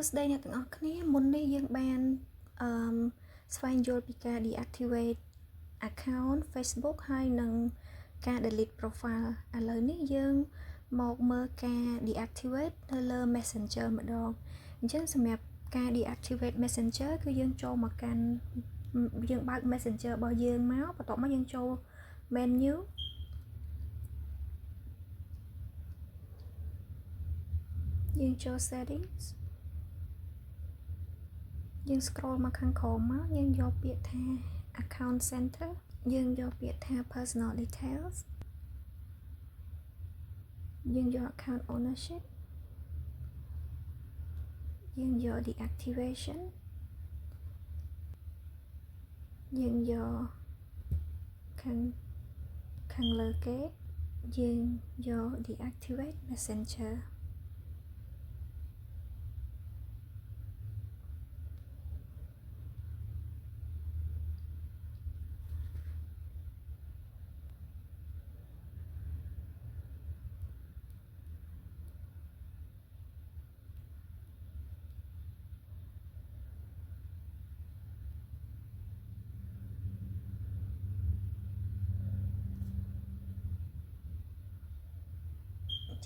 សួស្តីអ្នកទាំងអស់គ្នាមុននេះយើងបានស្វែងយល់ពីការ deactivate account Facebook ហើយនិងការ delete profile ឥឡូវនេះយើងមកមើលការ deactivate នៅលើ Messenger ម្ដងអញ្ចឹងសម្រាប់ការ deactivate Messenger គឺយើងចូលមកកាន់យើងបើក Messenger របស់យើងមកបន្ទាប់មកយើងចូល menu យើងចូល settings យើង scroll មកខាងក្រោមមកយើងយកពាក្យថា account center យើងយកពាក្យថា personal details យើងយក account ownership យើងយក deactivation យើងយកខាងលើគេយើងយក deactivate messenger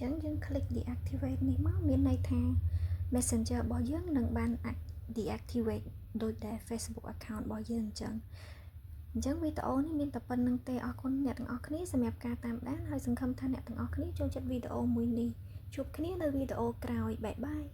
ចឹងយើង click deactivate នេះមកមានន័យថា Messenger របស់យើងនឹងបាន deactivate ដូចដែល Facebook account របស់យើងអញ្ចឹងវីដេអូនេះមានតែប៉ុណ្្នឹងទេអរគុណអ្នកទាំងអស់គ្នាសម្រាប់ការតាមដានហើយសង្ឃឹមថាអ្នកទាំងអស់គ្នាចូលចិត្តវីដេអូមួយនេះជួបគ្នានៅវីដេអូក្រោយបាយបាយ